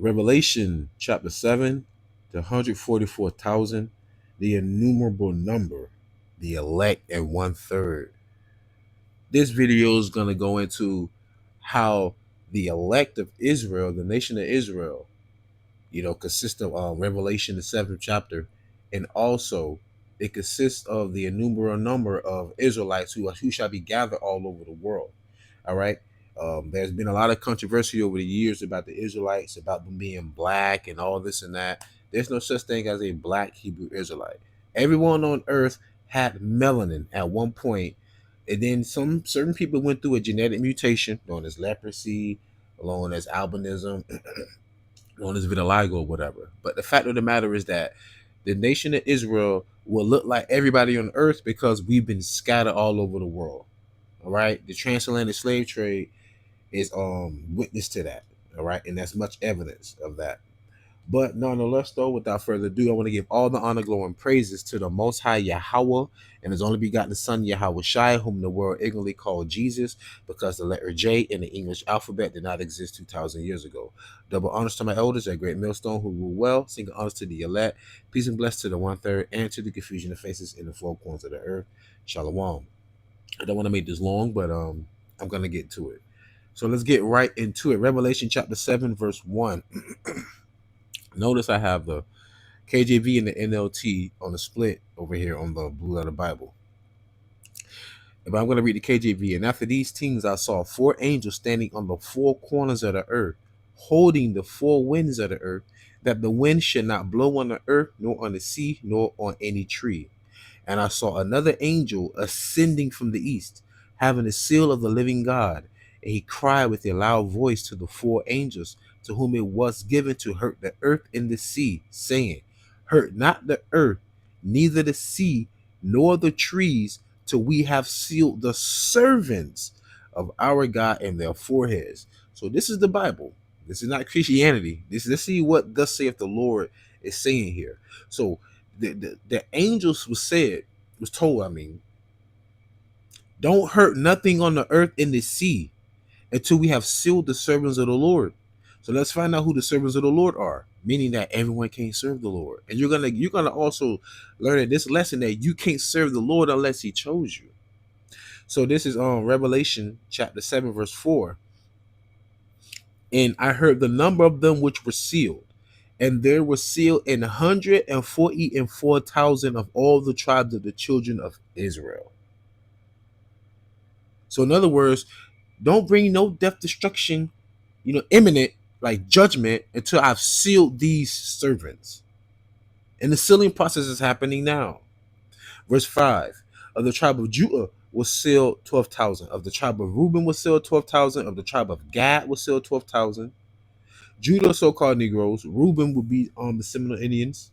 Revelation chapter 7, the 144,000, the innumerable number, the elect, and one third. This video is going to go into how the elect of Israel, the nation of Israel, consists of Revelation, the seventh chapter, and also it consists of the innumerable number of Israelites who shall be gathered all over the world. All right. There's been a lot of controversy over the years about the Israelites, about them being black and all this and that. There's no such thing as a black Hebrew Israelite. Everyone on earth had melanin at one point, and then some certain people went through a genetic mutation known as leprosy, known as albinism, known as vitiligo or whatever. But the fact of the matter is that the nation of Israel will look like everybody on earth because we've been scattered all over the world. All right. The transatlantic slave trade is witness to that. All right. And that's much evidence of that. But nonetheless, though, without further ado, I want to give all the honor, glory, and praises to the Most High Yahawah and His only begotten Son, YAHAWASHI, whom the world ignorantly called Jesus, because the letter J in the English alphabet did not exist 2,000 years ago. Double honors to my elders at Great Millstone who rule well. Single honors to the elect. Peace and bless to the one third and to the confusion of faces in the four corners of the earth. Shalom. I don't want to make this long, but I'm going to get to it. So let's get right into it. Revelation chapter 7, verse 1. Notice I have the KJV and the NLT on the split over here on the Blue Letter Bible. But I'm going to read the KJV. And after these things, I saw four angels standing on the four corners of the earth, holding the four winds of the earth, that the wind should not blow on the earth, nor on the sea, nor on any tree. And I saw another angel ascending from the east, having the seal of the living God. And he cried with a loud voice to the four angels, to whom it was given to hurt the earth and the sea, saying, hurt not the earth, neither the sea, nor the trees, till we have sealed the servants of our God in their foreheads. So this is the Bible. This is not Christianity. Let's see what thus saith the Lord is saying here. So the angels was told, don't hurt nothing on the earth and the sea until we have sealed the servants of the Lord. So let's find out who the servants of the Lord are, meaning that everyone can't serve the Lord. And you're gonna also learn in this lesson that you can't serve the Lord unless He chose you. So this is Revelation chapter 7, verse 4. And I heard the number of them which were sealed, and there were sealed 144,000 of all the tribes of the children of Israel. So in other words, don't bring no death, destruction, imminent, like judgment, until I've sealed these servants. And the sealing process is happening now. Verse 5, of the tribe of Judah was sealed 12,000. Of the tribe of Reuben was sealed 12,000. Of the tribe of Gad was sealed 12,000. Judah, so-called Negroes. Reuben would be the Seminole Indians.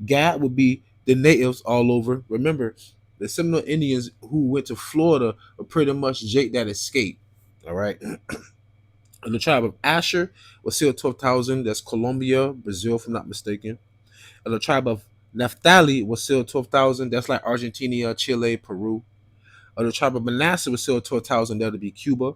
Gad would be the natives all over. Remember, the Seminole Indians who went to Florida were pretty much Jake that escaped. All right. And the tribe of Asher was sealed 12,000. That's Colombia, Brazil, if I'm not mistaken. And the tribe of Naphtali was sealed 12,000. That's like Argentina, Chile, Peru. Of the tribe of Manasseh was sealed 12,000. That would be Cuba.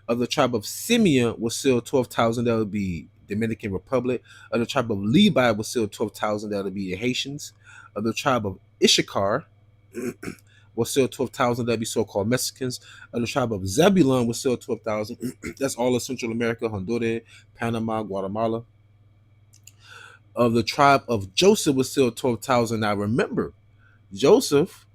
Of the tribe of Simeon was sealed 12,000. That would be Dominican Republic. Of the tribe of Levi was sealed 12,000. That would be the Haitians. Of the tribe of Issachar was sealed 12,000. That'd be so-called Mexicans. Of the tribe of Zebulun was sealed 12,000. That's all of Central America, Honduras, Panama, Guatemala. Of the tribe of Joseph was sealed 12,000. Now remember, Joseph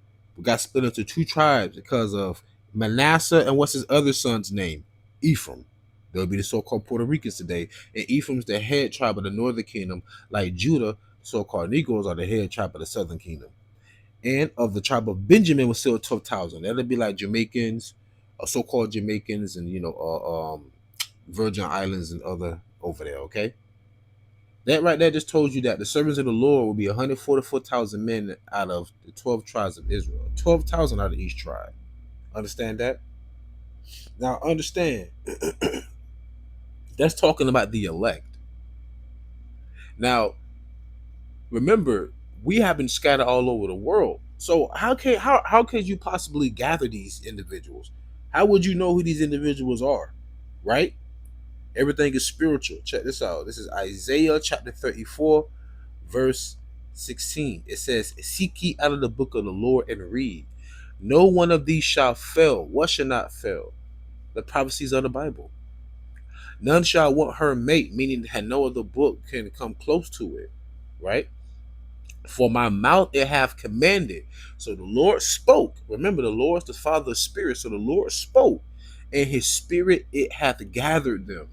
got split into two tribes because of Manasseh and what's his other son's name? Ephraim. They'll be the so-called Puerto Ricans today. And Ephraim's the head tribe of the northern kingdom, like Judah, so-called Negroes are the head tribe of the southern kingdom. And of the tribe of Benjamin was still 12,000. That'll be like Jamaicans, so-called Jamaicans, and Virgin Islands and other over there. Okay, that right there just told you that the servants of the Lord will be 144,000 men out of the 12 tribes of Israel. 12,000 out of each tribe. Understand that? Now understand. That's talking about the elect. Now, remember, we have been scattered all over the world. So how could you possibly gather these individuals? How would you know who these individuals are? Right? Everything is spiritual. Check this out. This is Isaiah chapter 34, verse 16. It says, seek ye out of the book of the Lord and read. No one of these shall fail. What shall not fail? The prophecies of the Bible. None shall want her mate, meaning that no other book can come close to it, right? For my mouth it hath commanded. So the Lord spoke. Remember, the Lord is the Father of Spirit. So the Lord spoke, and his spirit it hath gathered them.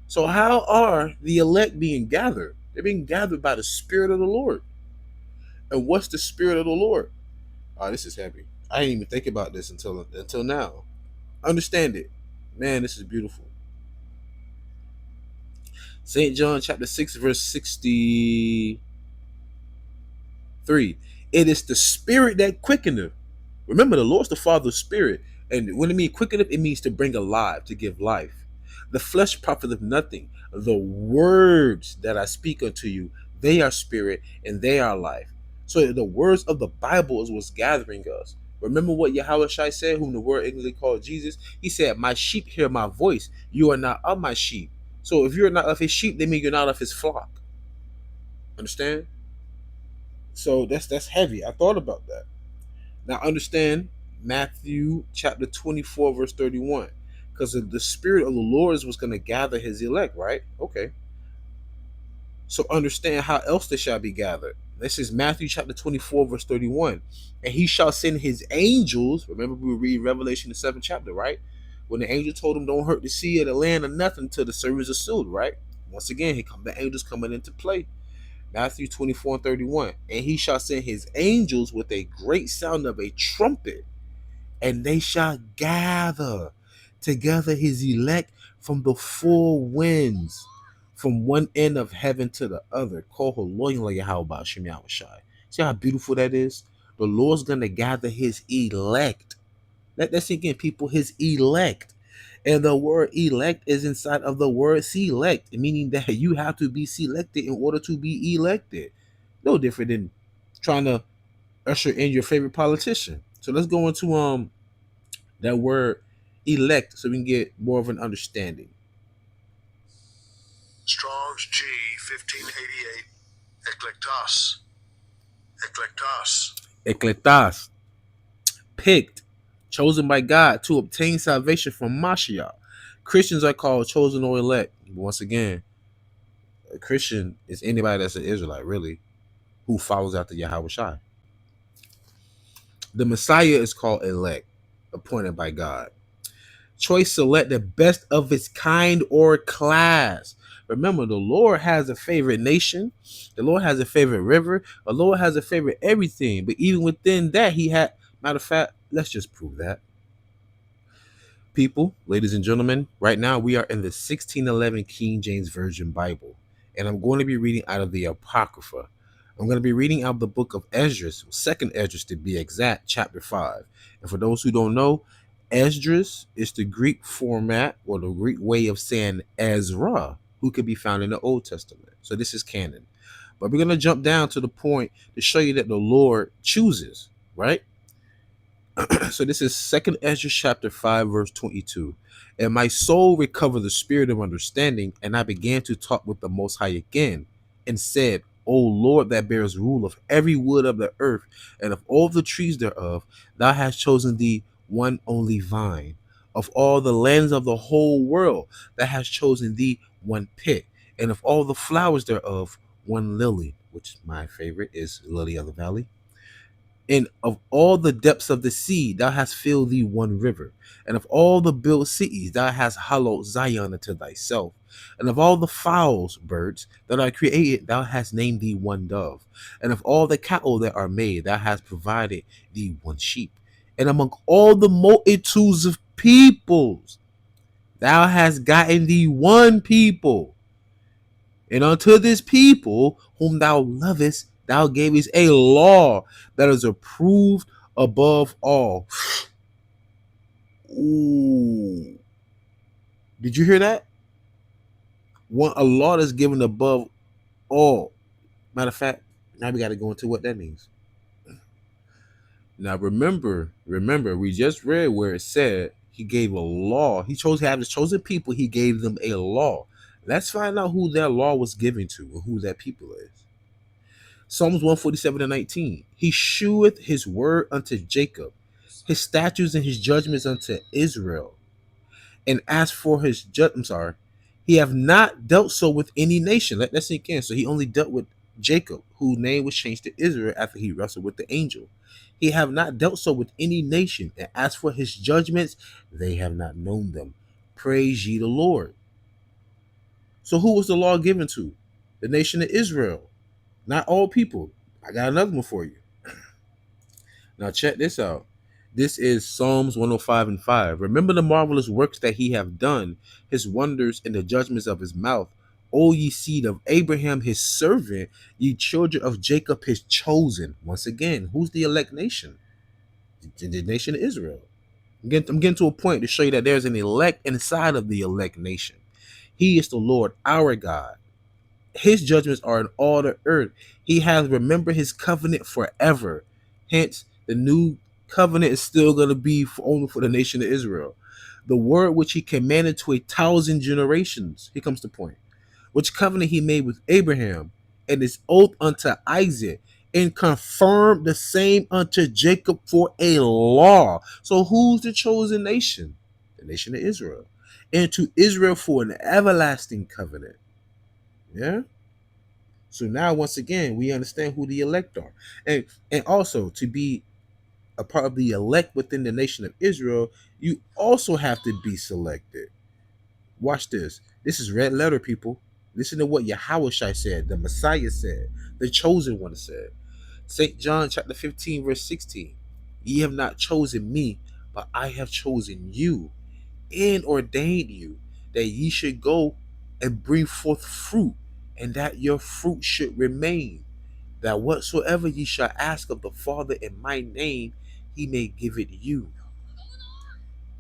So how are the elect being gathered? They're being gathered by the Spirit of the Lord. And what's the Spirit of the Lord? Oh, this is heavy. I didn't even think about this until now. Understand it. Man, this is beautiful. St. John chapter 6, verse 63. It is the Spirit that quickeneth. Remember, the Lord's the Father of Spirit. And when it means quickeneth, it means to bring alive, to give life. The flesh profiteth nothing. The words that I speak unto you, they are spirit and they are life. So the words of the Bible is what's gathering us. Remember what YAHAWASHI said, whom the word English called Jesus? He said, my sheep hear my voice. You are not of my sheep. So if you're not of his sheep, they mean you're not of his flock. Understand? So that's heavy. I thought about that. Now understand Matthew chapter 24, verse 31. Because the Spirit of the Lord is what's going to gather his elect, right? Okay. So understand how else they shall be gathered. This is Matthew chapter 24, verse 31. And he shall send his angels. Remember, we read Revelation, the 7th chapter, right? When the angel told him, don't hurt the sea or the land or nothing till the servants are sealed, right? Once again, the angels coming into play. Matthew 24 and 31. And he shall send his angels with a great sound of a trumpet, and they shall gather together his elect from the four winds, from one end of heaven to the other. See how beautiful that is? The Lord's going to gather his elect. Let's sink in, people, his elect. And the word elect is inside of the word select, meaning that you have to be selected in order to be elected. No different than trying to usher in your favorite politician. So let's go into that word elect so we can get more of an understanding. Strong's G 1588. Eklektos. Eklektos. Ekletas. Picked, chosen by God to obtain salvation from Mashiach. Christians are called chosen or elect. Once again, a Christian is anybody that's an Israelite, really, who follows after Yahawashi. The Messiah is called elect, appointed by God. Choice select the best of its kind or class. Remember, the Lord has a favorite nation. The Lord has a favorite river. The Lord has a favorite everything. But even within that, he had, matter of fact, let's just prove that. People, ladies and gentlemen, right now we are in the 1611 King James Version Bible. And I'm going to be reading out of the Apocrypha. I'm going to be reading out the book of Esdras, second Esdras to be exact, chapter 5. And for those who don't know, Esdras is the Greek format or the Greek way of saying Ezra, who could be found in the Old Testament. So this is canon. But we're going to jump down to the point to show you that the Lord chooses, right? So this is second Esdras chapter 5, verse 22. And my soul recovered the spirit of understanding, and I began to talk with the Most High again, and said, O Lord, that bears rule of every wood of the earth, and of all the trees thereof, thou hast chosen thee one only vine. Of all the lands of the whole world, thou hast chosen thee one pit, and of all the flowers thereof, one lily, which my favorite is lily of the valley. And of all the depths of the sea, thou hast filled thee one river. And of all the built cities, thou hast hallowed Zion unto thyself. And of all the fowls, birds, that are created, thou hast named thee one dove. And of all the cattle that are made, thou hast provided thee one sheep. And among all the multitudes of peoples, thou hast gotten thee one people. And unto this people whom thou lovest, thou gavest a law that is approved above all. Ooh. Did you hear that? A law that's given above all. Matter of fact, now we got to go into what that means. Now remember, we just read where it said He gave a law. He chose to have his chosen people. He gave them a law. Let's find out who that law was given to and who that people is. Psalms 147 and 19. He sheweth his word unto Jacob, his statutes and his judgments unto Israel. And as for his I'm sorry, he have not dealt so with any nation. Let that sink in. So he only dealt with Jacob, whose name was changed to Israel after he wrestled with the angel. He have not dealt so with any nation. And as for his judgments, they have not known them. Praise ye the Lord. So who was the law given to? The nation of Israel. Not all people. I got another one for you. Now check this out. This is Psalms 105 and 5. Remember the marvelous works that he hath done, his wonders and the judgments of his mouth. O ye seed of Abraham, his servant, ye children of Jacob, his chosen. Once again, who's the elect nation? The nation of Israel. I'm getting to a point to show you that there's an elect inside of the elect nation. He is the Lord, our God. His judgments are in all the earth. He has remembered his covenant forever. Hence, the new covenant is still going to be only for the nation of Israel. The word which he commanded to 1,000 generations. Here comes the point. Which covenant he made with Abraham and his oath unto Isaac, and confirmed the same unto Jacob for a law. So who's the chosen nation? The nation of Israel. And to Israel for an everlasting covenant. Yeah. So now, once again, we understand who the elect are, and also to be a part of the elect within the nation of Israel, you also have to be selected. Watch this. This is red letter, people. Listen to what YAHAWASHI said, the Messiah said, the chosen one said. St. John chapter 15, verse 16. Ye have not chosen me, but I have chosen you and ordained you that ye should go and bring forth fruit, and that your fruit should remain, that whatsoever ye shall ask of the Father in my name, he may give it you.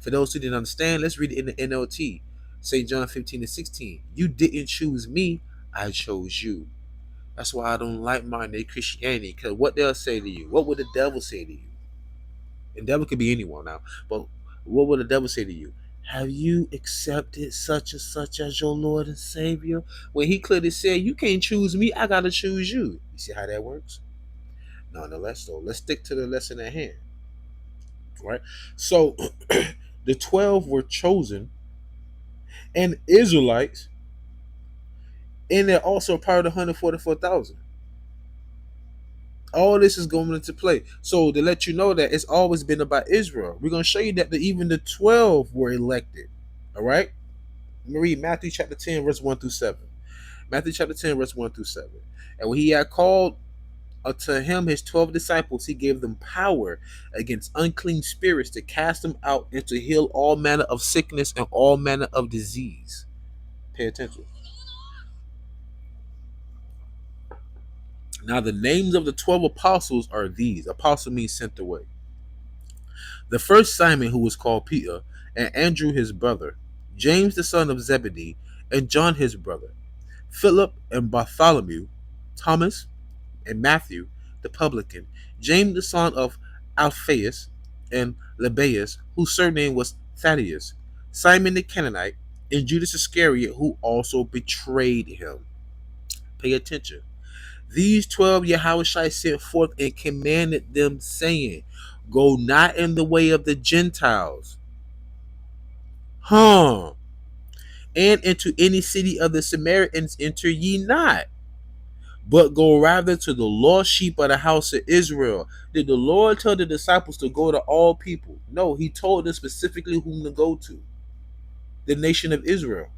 For those who didn't understand, let's read it in the NLT. St. John 15 and 16. You didn't choose me, I chose you. That's why I don't like modern day Christianity, because what they'll say to you, what would the devil say to you? And devil could be anyone now, but what would the devil say to you? Have you accepted such and such as your Lord and Savior? When he clearly said, you can't choose me, I gotta choose you. You see how that works? Nonetheless, though, let's stick to the lesson at hand. Right? So the 12 were chosen and Israelites, and they're also part of the 144,000. All this is going into play. So to let you know that it's always been about Israel. We're going to show you that even the 12 were elected. All right? Let me read Matthew chapter 10, verse 1 through 7. Matthew chapter 10, verse 1 through 7. And when he had called unto him his 12 disciples, he gave them power against unclean spirits to cast them out and to heal all manner of sickness and all manner of disease. Pay attention. Now the names of the 12 apostles are these. Apostle means sent away. The first Simon, who was called Peter, and Andrew his brother, James the son of Zebedee, and John his brother, Philip and Bartholomew, Thomas and Matthew the publican, James the son of Alphaeus, and Lebbaeus, whose surname was Thaddeus, Simon the Canaanite, and Judas Iscariot, who also betrayed him. Pay attention. These 12 Yahushua sent forth and commanded them, saying, go not in the way of the Gentiles, and into any city of the Samaritans enter ye not, but go rather to the lost sheep of the house of Israel. Did the Lord tell the disciples to go to all people? No, he told them specifically whom to go to. The nation of Israel.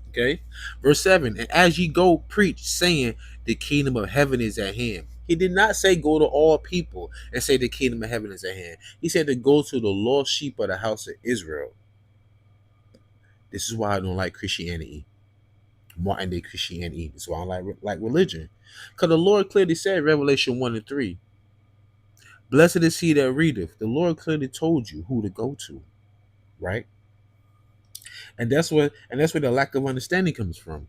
Okay. Verse 7. And as ye go, preach, saying, the kingdom of heaven is at hand. He did not say go to all people and say the kingdom of heaven is at hand. He said to go to the lost sheep of the house of Israel. This is why I don't like Christianity. Modern day Christianity. This is why I don't like religion. Because the Lord clearly said, Revelation 1 and 3, blessed is he that readeth. The Lord clearly told you who to go to. Right? And that's where the lack of understanding comes from.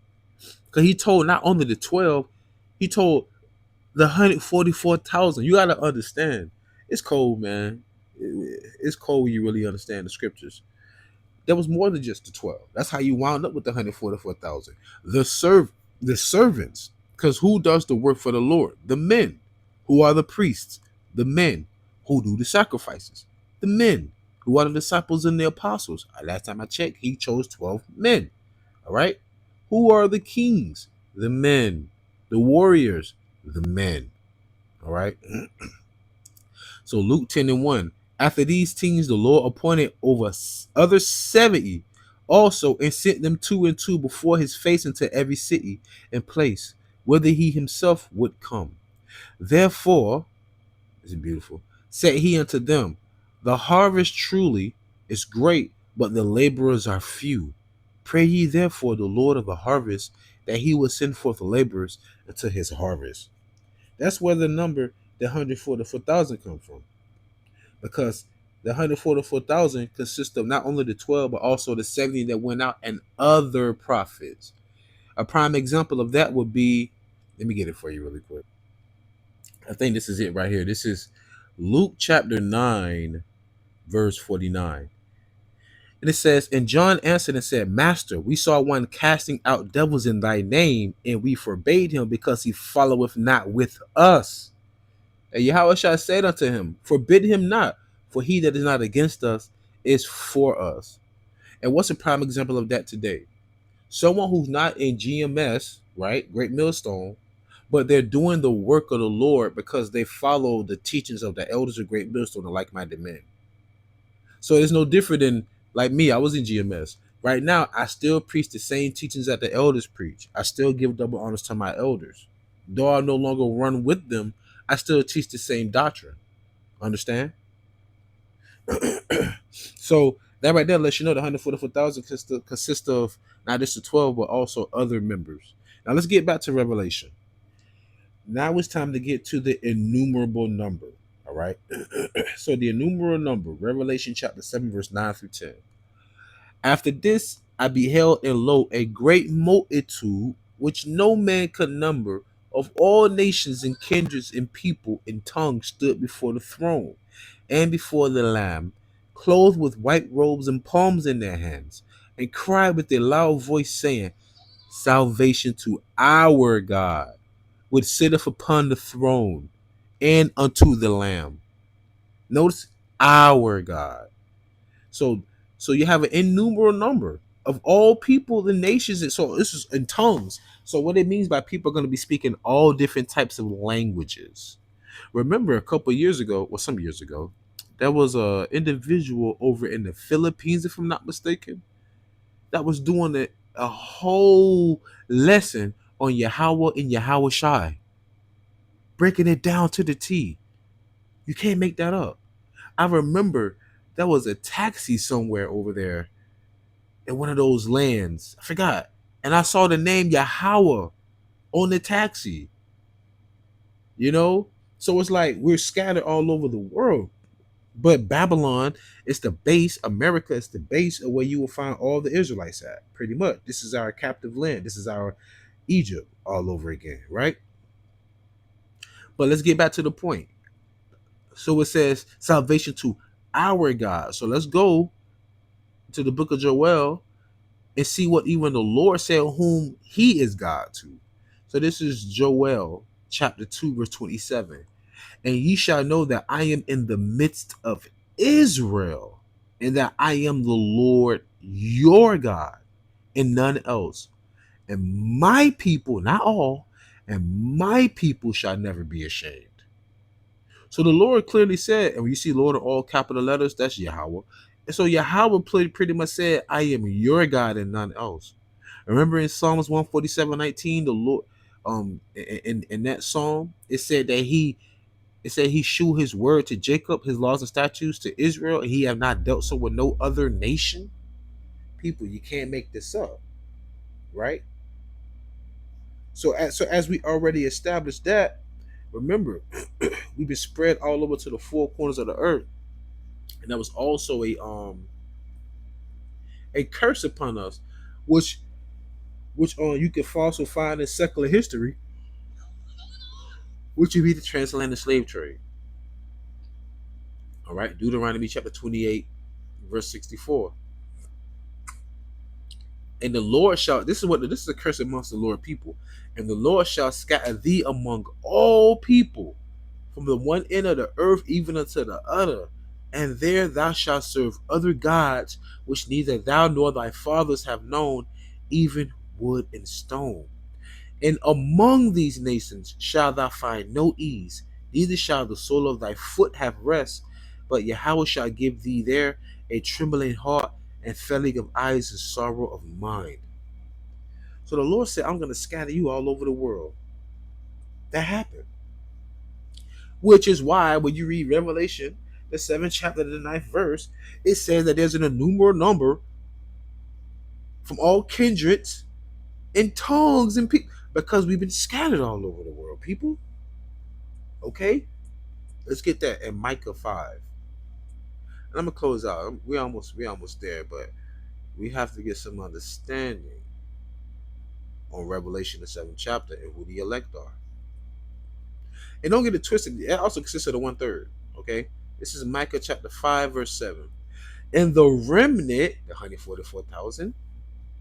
Because he told not only the 12, he told the 144,000. You got to understand. It's cold, man. It's cold when you really understand the scriptures. There was more than just the 12. That's how you wound up with the 144,000. The servants, because who does the work for the Lord? The men. Who are the priests? The men. Who do the sacrifices? The men. Who are the disciples and the apostles? Last time I checked, he chose 12 men. All right. Who are the kings? The men. The warriors? The men. All right. So Luke 10 and 1. After these things, the Lord appointed over other 70 also, and sent them two and two before his face into every city and place, whither he himself would come. Therefore, this is beautiful, said he unto them, the harvest truly is great, but the laborers are few. Pray ye therefore the Lord of the harvest, that he will send forth laborers into his harvest. That's where the number, the 144,000, come from. Because the 144,000 consists of not only the 12, but also the 70 that went out and other prophets. A prime example of that would be, let me get it for you really quick. I think this is it right here. This is Luke chapter 9, verse 49. And it says, and John answered and said, Master, we saw one casting out devils in thy name, and we forbade him because he followeth not with us. And Yahawashi said unto him, forbid him not, for he that is not against us is for us. And what's a prime example of that today? Someone who's not in GMS, right? Great Millstone, but they're doing the work of the Lord because they follow the teachings of the elders of Great Millstone, the like-minded men. So it's no different than like me. I was in GMS. Right now, I still preach the same teachings that the elders preach. I still give double honors to my elders. Though I no longer run with them, I still teach the same doctrine. Understand? So that right there lets you know the 144,000 consists of not just the 12, but also other members. Now let's get back to Revelation. Now it's time to get to the innumerable number. All right. So the innumerable number, Revelation chapter 7, verse 9 through 10. After this, I beheld, and lo, a great multitude, which no man could number, of all nations and kindreds and people and tongues, stood before the throne and before the Lamb, clothed with white robes and palms in their hands, and cried with a loud voice, saying, Salvation to our God, which sitteth upon the throne, and unto the Lamb. Notice, our God. So you have an innumerable number of all people, the nations, and so this is in tongues. So what it means by people are going to be speaking all different types of languages. Remember, a couple years ago, or some years ago, there was a individual over in the Philippines, if I'm not mistaken, that was doing a whole lesson on Yahawah and YAHAWASHI, breaking it down to the T. You can't make that up. I remember there was a taxi somewhere over there in one of those lands. I forgot. And I saw the name Yahawah on the taxi. You know? So it's like we're scattered all over the world. But Babylon is the base. America is the base of where you will find all the Israelites at. Pretty much. This is our captive land. This is our Egypt all over again, right? But let's get back to the point. So it says salvation to our God. So let's go to the book of Joel and see what even the Lord said whom he is God to. So this is Joel chapter 2, verse 27. And ye shall know that I am in the midst of Israel, and that I am the Lord your God, and none else. And my people, not all, and my people shall never be ashamed. So the Lord clearly said, and when you see Lord in all capital letters, that's Yahawah. And so Yahawah pretty much said, I am your God and none else. Remember in Psalms 147:19, the Lord, in that psalm, it said he shewed his word to Jacob, his laws and statutes to Israel, and he have not dealt so with no other nation. People, you can't make this up, right? So as we already established that, remember, we've been spread all over to the four corners of the earth, and that was also a curse upon us, which you can also find in secular history, which would be the transatlantic slave trade. All right, Deuteronomy chapter 28, verse 64. And the Lord shall, this is a curse amongst the Lord people. And the Lord shall scatter thee among all people, from the one end of the earth even unto the other. And there thou shalt serve other gods, which neither thou nor thy fathers have known, even wood and stone. And among these nations shalt thou find no ease, neither shall the sole of thy foot have rest, but Yahweh shall give thee there a trembling heart and failing of eyes and sorrow of mind. So the Lord said, I'm going to scatter you all over the world. That happened. Which is why when you read Revelation, the 7th chapter, the 9th verse, it says that there's an innumerable number from all kindreds and tongues and people, because we've been scattered all over the world, people. Okay? Let's get that in Micah 5. And I'm gonna close out. We almost there, but we have to get some understanding on Revelation, the 7th chapter, and who the elect are. And don't get it twisted. It also consists of the 1/3. Okay? This is Micah chapter 5, verse 7. And the remnant, the 144,000,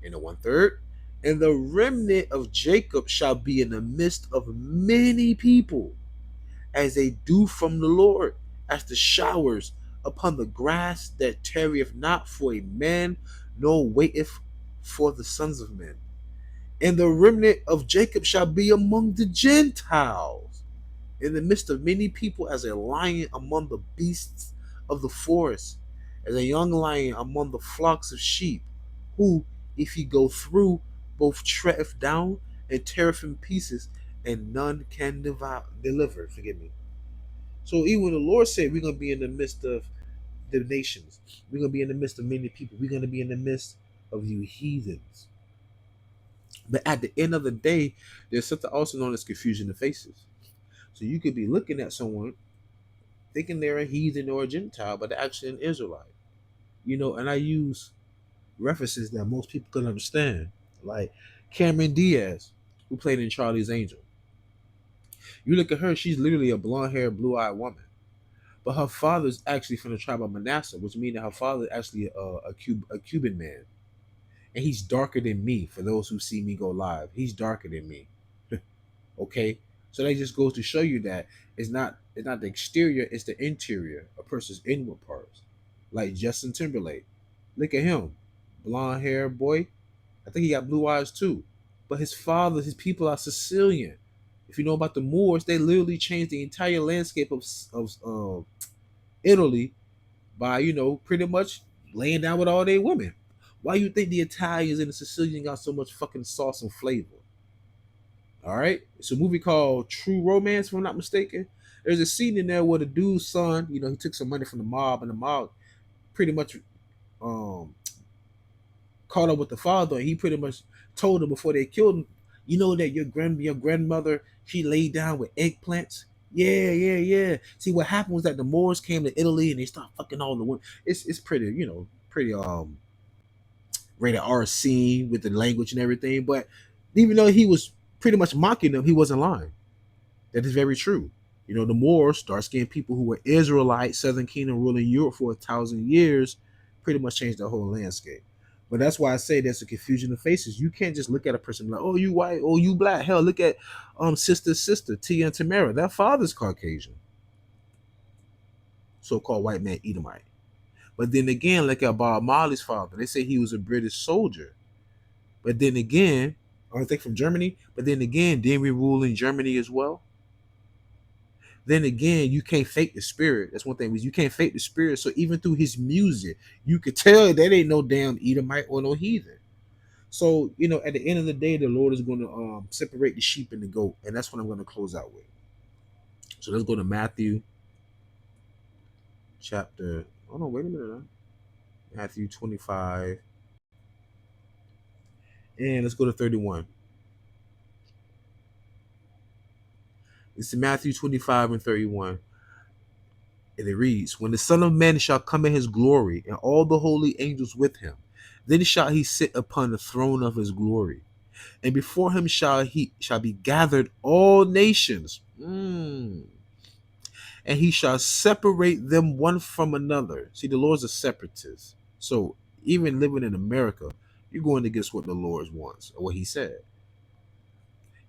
and the 1/3, and the remnant of Jacob shall be in the midst of many people, as a dew from the Lord, as the showers upon the grass that tarrieth not for a man, nor waiteth for the sons of men. And the remnant of Jacob shall be among the Gentiles, in the midst of many people, as a lion among the beasts of the forest, as a young lion among the flocks of sheep, who, if he go through, both treadeth down and teareth in pieces, and none can deliver. Forgive me. So even when the Lord said we're going to be in the midst of the nations, we're going to be in the midst of many people, we're going to be in the midst of you heathens. But at the end of the day, there's something also known as confusion of faces. So you could be looking at someone thinking they're a heathen or a Gentile, but they're actually an Israelite. And I use references that most people can understand, like Cameron Diaz, who played in Charlie's Angel. You look at her, she's literally a blonde-haired, blue-eyed woman. But her father's actually from the tribe of Manasseh, which means that her father is actually a Cuban man. And he's darker than me, for those who see me go live. He's darker than me. Okay? So that just goes to show you that it's not the exterior, it's the interior, a person's inward parts. Like Justin Timberlake. Look at him. Blonde hair boy. I think he got blue eyes too. But his people are Sicilian. If you know about the Moors, they literally changed the entire landscape of Italy by, pretty much laying down with all their women. Why you think the Italians and the Sicilians got so much fucking sauce and flavor? All right, it's a movie called True Romance, if I'm not mistaken. There's a scene in there where the dude's son, he took some money from the mob, and the mob pretty much caught up with the father, and he pretty much told him before they killed him, that your grandmother, she laid down with eggplants. Yeah. See, what happened was that the Moors came to Italy and they started fucking all the women. It's pretty, pretty rated R scene with the language and everything. But even though he was pretty much mocking them, he wasn't lying. That is very true. The Moors, dark-skinned people who were Israelite, Southern Kingdom ruling Europe for 1,000 years, pretty much changed the whole landscape. But that's why I say there's a confusion of faces. You can't just look at a person like, oh, you white, oh, you black. Hell, look at sister Tia and Tamara. Their father's Caucasian, so-called white man Edomite. But then again, look at Bob Marley's father. They say he was a British soldier. But then again, I think from Germany. But then again, didn't we rule in Germany as well? Then again, you can't fake the spirit. That's one thing, is you can't fake the spirit. So even through his music, you could tell that ain't no damn Edomite or no heathen. So, at the end of the day, the Lord is going to separate the sheep and the goat. And that's what I'm going to close out with. So let's go to Matthew chapter. Oh, no, wait a minute. Matthew 25. And let's go to 31. It's Matthew 25 and 31. And it reads, when the Son of Man shall come in his glory, and all the holy angels with him, then shall he sit upon the throne of his glory. And before him shall be gathered all nations. and he shall separate them one from another. See, the Lord's a separatist. So even living in America, you're going against what the Lord wants or what he said.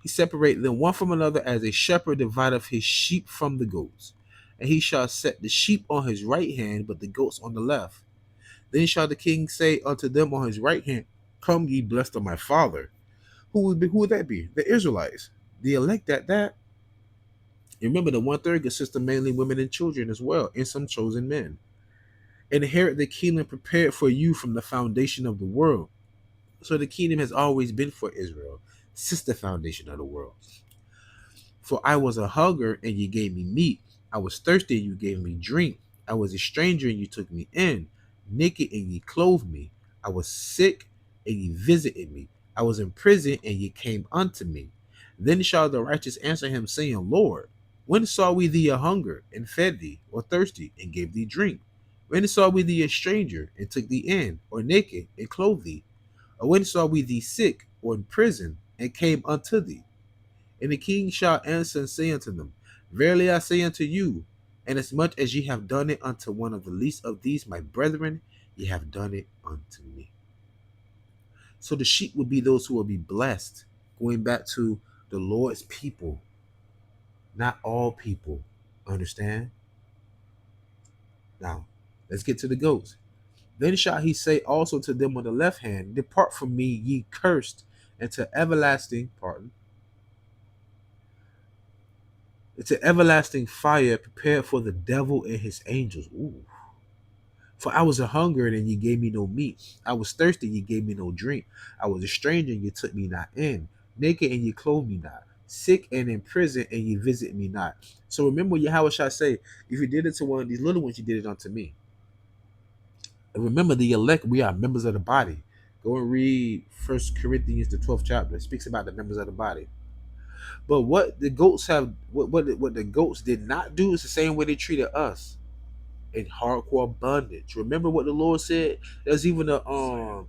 He separated them one from another as a shepherd divideth his sheep from the goats. And he shall set the sheep on his right hand, but the goats on the left. Then shall the king say unto them on his right hand, Come ye blessed of my father. Who would that be? The Israelites. The elect at that. Remember, the 1/3 consists of mainly women and children as well, and some chosen men. Inherit the kingdom prepared for you from the foundation of the world. So the kingdom has always been for Israel since the foundation of the world. For I was a hunger, and you gave me meat. I was thirsty, and you gave me drink. I was a stranger, and you took me in. Naked, and ye clothed me. I was sick, and ye visited me. I was in prison, and ye came unto me. Then shall the righteous answer him, saying, Lord, when saw we thee a hunger, and fed thee, or thirsty, and gave thee drink? When saw we thee a stranger, and took thee in, or naked, and clothed thee? Or when saw we thee sick, or in prison, and came unto thee? And the king shall answer and say unto them, Verily I say unto you, inasmuch as ye have done it unto one of the least of these my brethren, ye have done it unto me. So the sheep will be those who will be blessed, going back to the Lord's people, not all people. Understand? Now, let's get to the goats. Then shall he say also to them on the left hand, Depart from me, ye cursed, into everlasting, into everlasting fire prepared for the devil and his angels. Ooh. For I was a hungered, and ye gave me no meat. I was thirsty, ye gave me no drink. I was a stranger, and ye took me not in. Naked, and ye clothed me not. Sick and in prison, and ye visit me not. So remember, YAHAWASHI say, if you did it to one of these little ones, you did it unto me. And remember, the elect, we are members of the body. Go and read 1 Corinthians, the 12th chapter. It speaks about the members of the body. But what the goats have, what the goats did not do is the same way they treated us in hardcore bondage. Remember what the Lord said? There's even a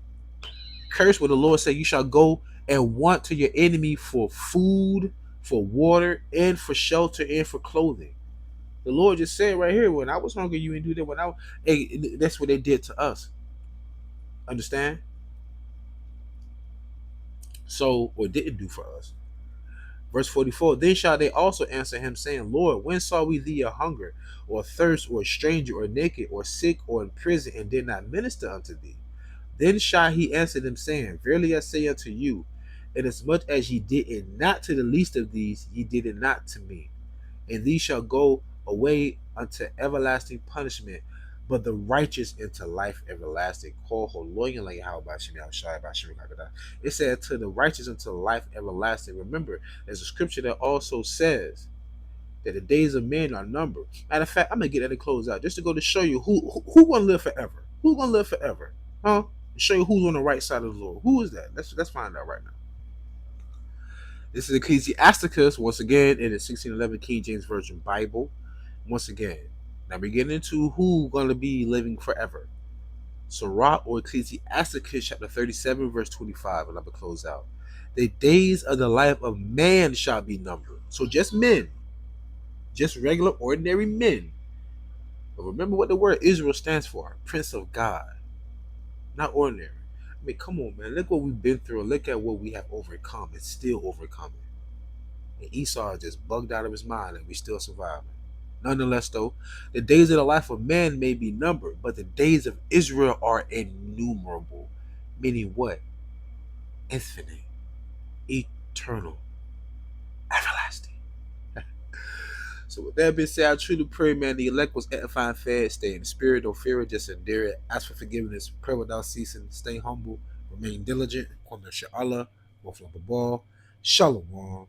curse where the Lord said, You shall go and want to your enemy for food, for water, and for shelter, and for clothing. The Lord just said right here, when I was hungry, you didn't do that. When I, hey, that's what they did to us. Understand? So, or didn't do for us. Verse 44, Then shall they also answer him, saying, Lord, when saw we thee a hunger, or thirst, or a stranger, or naked, or sick, or in prison, and did not minister unto thee? Then shall he answer them, saying, Verily I say unto you, inasmuch as ye did it not to the least of these, ye did it not to me. And these shall go away unto everlasting punishment, but the righteous into life everlasting. It said to the righteous into life everlasting. Remember, there's a scripture that also says that the days of men are numbered. Matter of fact, I'm gonna get that to close out just to go to show you who gonna live forever. Who's gonna live forever? Huh? Show you who's on the right side of the Lord. Who is that? Let's find out right now. This is Ecclesiasticus, once again, in the 1611 King James Version Bible. Once again, now we get into who gonna be living forever. Sirach or Ecclesiasticus chapter 37, verse 25, and I'm gonna close out. The days of the life of man shall be numbered. So just men, just regular, ordinary men. But remember what the word Israel stands for: Prince of God, not ordinary. I mean, come on, man. Look what we've been through. Look at what we have overcome and still overcoming. And Esau just bugged out of his mind, and we still surviving. Nonetheless, though, the days of the life of man may be numbered, but the days of Israel are innumerable. Meaning what? Infinite, eternal, everlasting. So with that being said, I truly pray, man, the elect was edifying, fed, stay in the spirit, don't fear it, just endure it. Ask for forgiveness, pray without ceasing, stay humble, remain diligent, Allah, the ball. Shalom.